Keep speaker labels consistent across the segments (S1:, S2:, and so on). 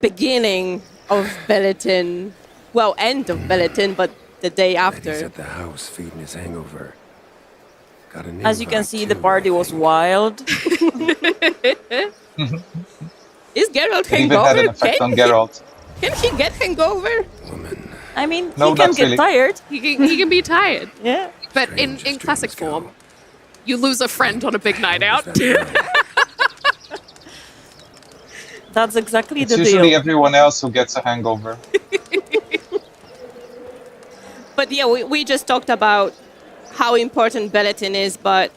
S1: beginning of Belletin. Well, end of Belletin, but the day
S2: He's
S1: after.
S2: at the house feeding his hangover. Got an
S3: As you can
S2: invite,
S3: see, the
S2: too,
S3: party
S2: I
S3: was
S2: think.
S3: wild.
S1: Is Geralt
S4: It even had an
S1: hangover?
S4: effect on Geralt.
S1: Can he get hangover?
S2: Woman.
S3: I mean,
S4: No,
S3: he can
S4: not
S3: get
S4: really.
S3: tired.
S5: He can be tired,
S3: Yeah.
S5: but
S2: Strange
S5: in
S2: as
S5: classic
S2: dreams go.
S5: form, you lose a friend on a big night out.
S2: What was that from?
S3: That's exactly
S4: It's
S3: the
S4: usually
S3: deal.
S4: everyone else who gets a hangover.
S1: But yeah, we just talked about how important Belletin is, but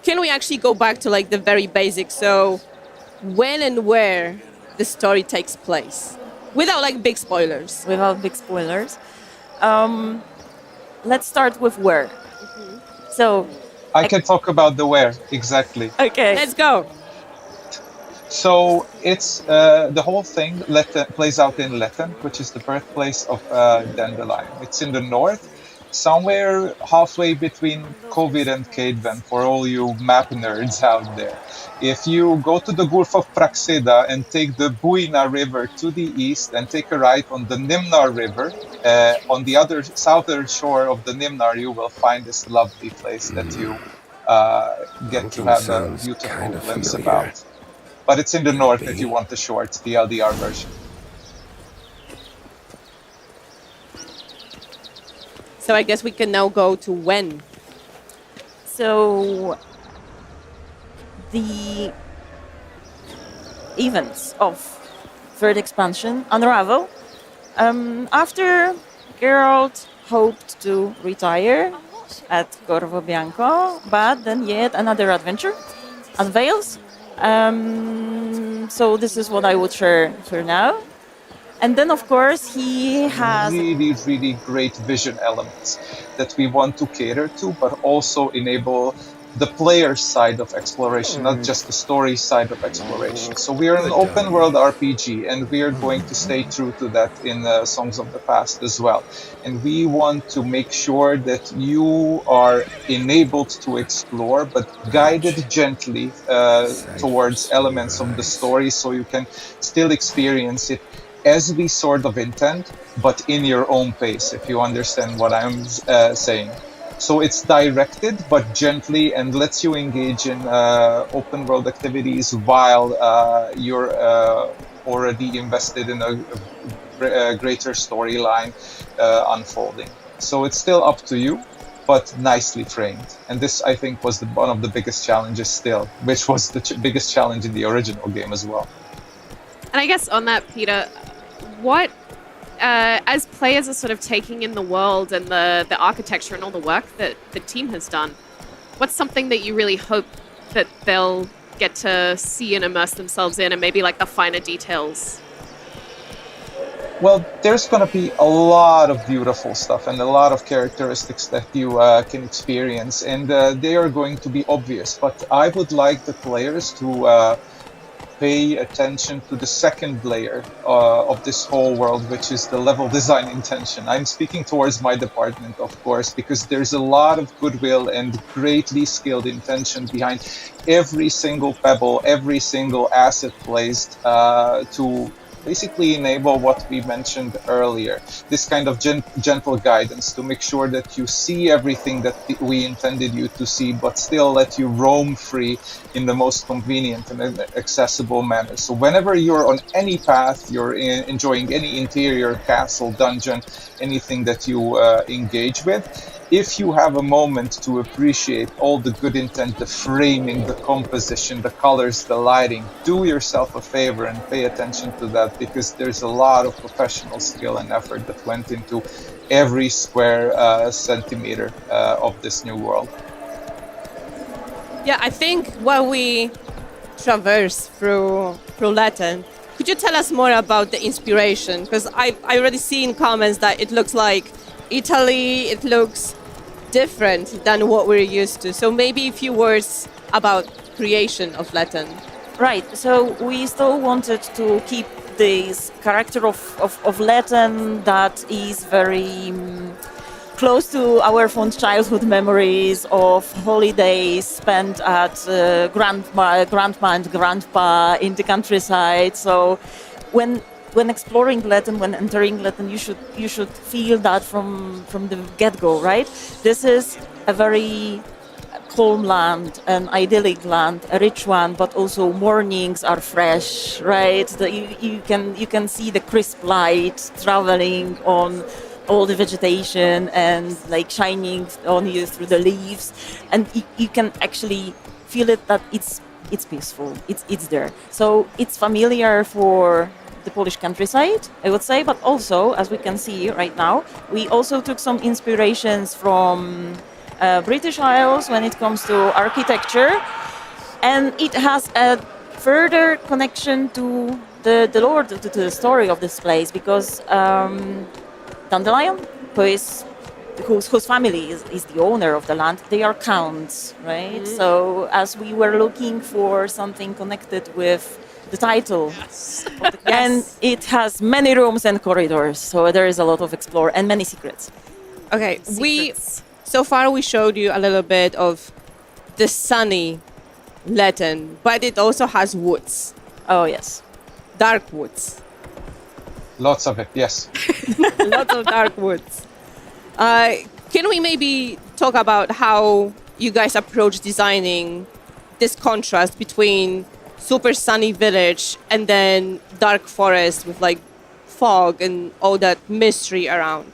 S1: can we actually go back to like the very basics? So when and where the story takes place? Without like big spoilers.
S3: Without big spoilers. Let's start with where. So,
S4: I can talk about the where, exactly.
S3: okay.
S1: Let's go.
S4: So it's the whole thing plays out in Letten, which is the birthplace of Dandelion. It's in the north, somewhere halfway between Covid and Cadeven, for all you map nerds out there. If you go to the Gulf of Praxeda and take the Buina River to the east and take a right on the Nimnar River, on the other southern shore of the Nimnar, you will find this lovely place that you get to
S2: Looking
S4: have a
S2: sounds
S4: beautiful
S2: kinda
S4: glimpse
S2: familiar.
S4: about. But it's in the north if
S2: be.
S4: you want the short, the LDR version.
S1: So I guess we can now go to when.
S3: So, the events of third expansion unravel after Geralt hoped to retire at Corvo Bianco, but then yet another adventure unveils. So this is what I would share for now. And then, of course, he has
S4: Really, really great vision elements that we want to cater to, but also enable the player side of exploration, not just the story side of exploration. So we are an open world RPG, and we are going to stay true to that in Songs of the Past as well. And we want to make sure that you are enabled to explore, but guided gently towards elements of the story, so you can still experience it as we sort of intend, but in your own pace, if you understand what I'm saying. So it's directed, but gently, and lets you engage in open world activities while you're already invested in a greater storyline unfolding. So it's still up to you, but nicely framed. And this, I think, was one of the biggest challenges still, which was the biggest challenge in the original game as well.
S5: And I guess on that, Peter, what, as players are sort of taking in the world and the architecture and all the work that the team has done, what's something that you really hope that they'll get to see and immerse themselves in, and maybe like the finer details?
S4: Well, there's going to be a lot of beautiful stuff and a lot of characteristics that you can experience, and they are going to be obvious. But I would like the players to pay attention to the second layer of this whole world, which is the level design intention. I'm speaking towards my department, of course, because there's a lot of goodwill and greatly skilled intention behind every single pebble, every single asset placed to basically enable what we mentioned earlier, this kind of gentle guidance to make sure that you see everything that we intended you to see, but still let you roam free in the most convenient and accessible manner. So whenever you're on any path, you're enjoying any interior castle, dungeon, anything that you engage with, if you have a moment to appreciate all the good intent, the framing, the composition, the colors, the lighting, do yourself a favor and pay attention to that, because there's a lot of professional skill and effort that went into every square centimeter of this new world.
S1: Yeah, I think while we traverse through Latin, could you tell us more about the inspiration? Because I already see in comments that it looks like Italy, it looks different than what we're used to. So maybe a few words about creation of Latin.
S3: right. So we still wanted to keep this character of Latin that is very close to our fond childhood memories of holidays spent at grandma and grandpa in the countryside. So when when exploring Letten, when entering Letten, you should feel that from the get-go, right? This is a very calm land, an idyllic land, a rich one, but also mornings are fresh, right? You can see the crisp light traveling on all the vegetation and like shining on you through the leaves, and you can actually feel it that it's peaceful, it's there. So it's familiar for the Polish countryside, I would say, but also, as we can see right now, we also took some inspirations from British Isles when it comes to architecture, and it has a further connection to the lore, to the story of this place, because Dandelion, whose family is the owner of the land, they are counts, right?
S1: Mm-hmm.
S3: So as we were looking for something connected with the title, and it has many rooms and corridors, so there is a lot of explore and many secrets.
S1: Okay,
S5: Secrets.
S1: so far we showed you a little bit of the sunny Letten, but it also has woods,
S3: Oh yes.
S1: dark woods.
S4: Lots of it, yes.
S1: Lots of dark woods. Can we maybe talk about how you guys approach designing this contrast between super sunny village and then dark forest with like fog and all that mystery around?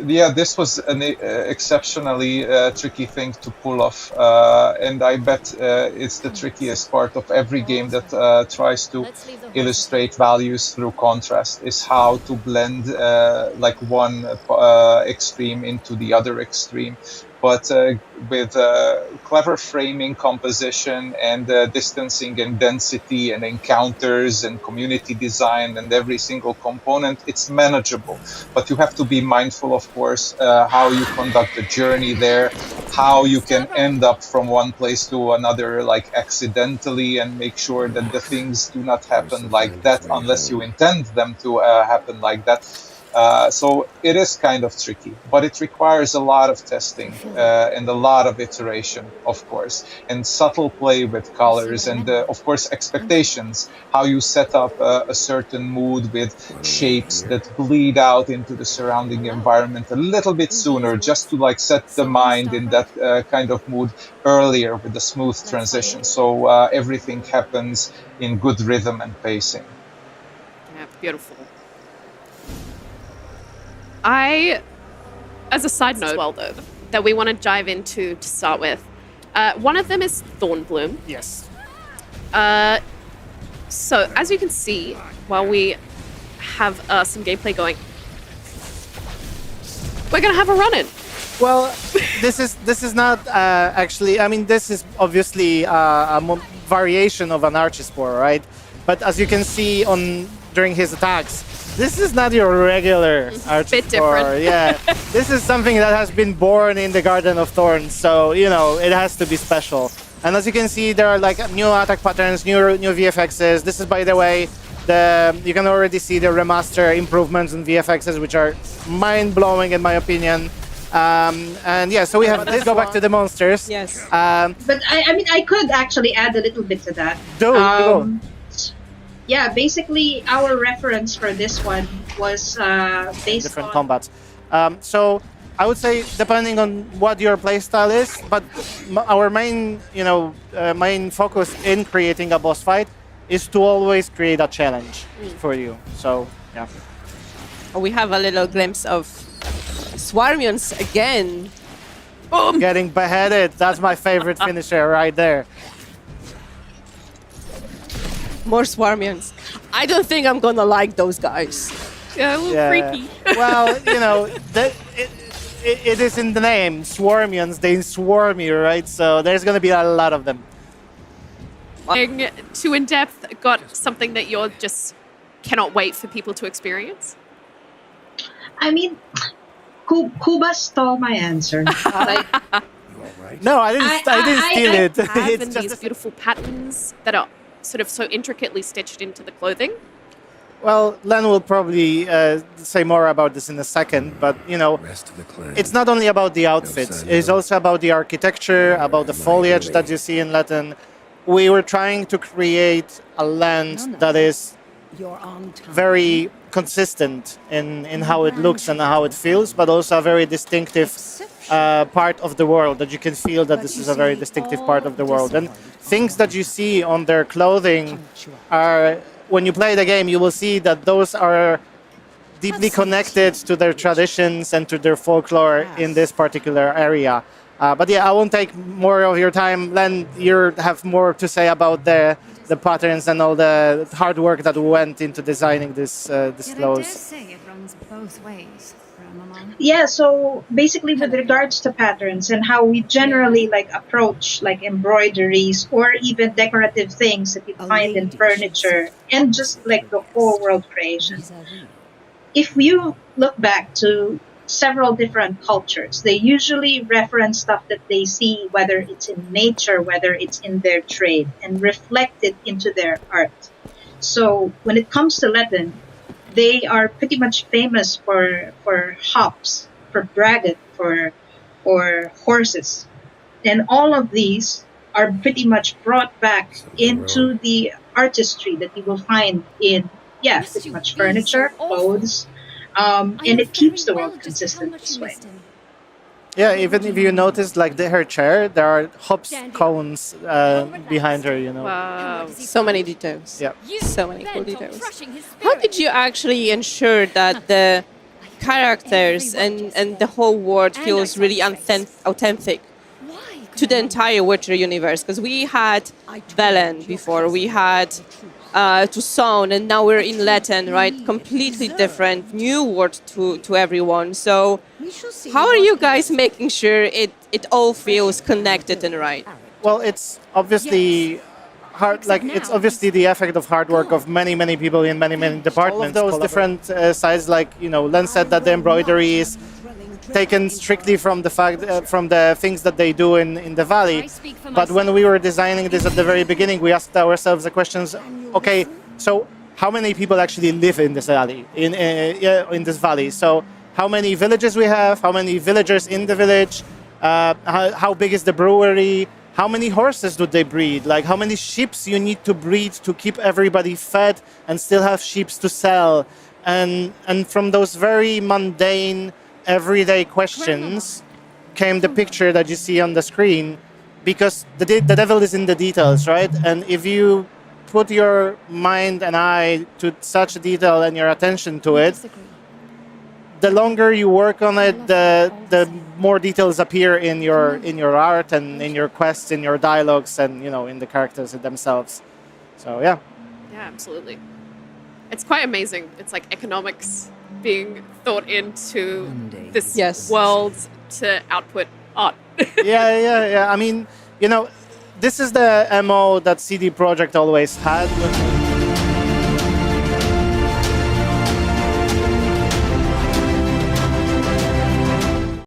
S4: Yeah, this was an exceptionally tricky thing to pull off, and I bet it's the trickiest part of every game that tries to illustrate values through contrast, is how to blend like one extreme into the other extreme. But with clever framing, composition, and distancing and density and encounters and community design and every single component, it's manageable. But you have to be mindful, of course, how you conduct the journey there, how you can end up from one place to another like accidentally, and make sure that the things do not happen like that unless you intend them to happen like that. So it is kind of tricky, but it requires a lot of testing and a lot of iteration, of course, and subtle play with colors and, of course, expectations, how you set up a certain mood with shapes that bleed out into the surrounding environment a little bit sooner, just to like set the mind in that kind of mood earlier with the smooth transition. So everything happens in good rhythm and pacing.
S5: Yeah, beautiful. As a side note, well, though, that we want to dive into to start with, one of them is Thornbloom.
S6: Yes.
S5: So, as you can see, while we have some gameplay going, we're gonna have a run-in.
S6: Well, this is not actually. I mean, this is obviously a variation of an Archispore, right? But as you can see during his attacks, this is not your regular Archispore.
S5: Bit different.
S6: Yeah, this is something that has been born in the Garden of Thorns, so you know it has to be special. And as you can see, there are like new attack patterns, new VFXs. This is, by the way, you can already see the remaster improvements in VFXs, which are mind-blowing in my opinion. And yeah, so we have. Let's go back to the monsters.
S1: Yes.
S7: But I mean, I could actually add a little bit to that.
S6: Go.
S7: Yeah, basically, our reference for this one was based
S6: Different
S7: on
S6: combats. So I would say, depending on what your playstyle is, but our main, main focus in creating a boss fight is to always create a challenge for you. So yeah.
S1: We have a little glimpse of Swarmions again. Boom!
S6: Getting beheaded. That's my favorite finisher right there.
S1: More Swarmions. I don't think I'm gonna like those guys.
S5: Yeah, a little
S6: Yeah.
S5: freaky.
S6: Well, it is in the name, Swarmions. They swarm you, right? So there's gonna be a lot of them.
S5: Going too in depth, got something that you're just cannot wait for people to experience?
S7: I mean, Kuba stole my answer. Like,
S2: You all right?
S6: No, I didn't steal it.
S5: Have
S6: It's
S5: and
S6: just
S5: these beautiful patterns that are sort of so intricately stitched into the clothing.
S6: well, Len will probably say more about this in a second, but
S2: Rest of the clan.
S6: it's not only about the outfits. It's also about the architecture, about the foliage that you see in Letten. We were trying to create a land that is
S8: You're on time.
S6: very consistent in how it looks and how it feels, but also a very distinctive part of the world that you can feel that this is a very distinctive part of the world. And things that you see on their clothing are, when you play the game, you will see that those are deeply connected to their traditions and to their folklore in this particular area. But yeah, I won't take more of your time. Len, you have more to say about the patterns and all the hard work that went into designing this clothes.
S8: say it runs both ways, Ramamon.
S7: Yeah, so basically with regards to patterns and how we generally like approach like embroideries or even decorative things that you find in furniture and just like the whole world creation. If you look back to several different cultures, they usually reference stuff that they see, whether it's in nature, whether it's in their trade, and reflect it into their art. So when it comes to Letten, they are pretty much famous for hops, for dragon, for horses. And all of these are pretty much brought back into the artistry that you will find in, pretty much furniture, clothes, and it keeps the world consistent this way.
S6: Yeah, even if you notice, like her chair, there are hops cones behind her. You know.
S5: Wow.
S1: So many details.
S6: Yeah.
S1: So many cool details. How did you actually ensure that the characters and the whole world feels really authentic to the entire Witcher universe? Because we had Velen before, we had Toussaint, and now we're in Letten, right? Completely different, new world to everyone. So how are you guys making sure it all feels connected and right?
S6: Well, it's obviously hard. Like it's obviously the effect of hard work of many people in many departments. All of those different sides, like Len said that the embroidery is taken strictly from the fact from the things that they do in the valley. But when we were designing this at the very beginning, we asked ourselves the questions: okay, so how many people actually live in this valley? In this valley, so how many villages we have? How many villagers in the village? How big is the brewery? How many horses do they breed? Like how many sheep you need to breed to keep everybody fed and still have sheep to sell? And from those very mundane, everyday questions came the picture that you see on the screen, because the devil is in the details, right? And if you put your mind and eye to such detail and your attention to it, the longer you work on it, the more details appear in your art and in your quests, in your dialogues, and in the characters themselves. So yeah.
S5: Yeah, absolutely. It's quite amazing. It's like economics being thought into this world to output art.
S6: yeah. I mean, this is the MO that CD Projekt always had.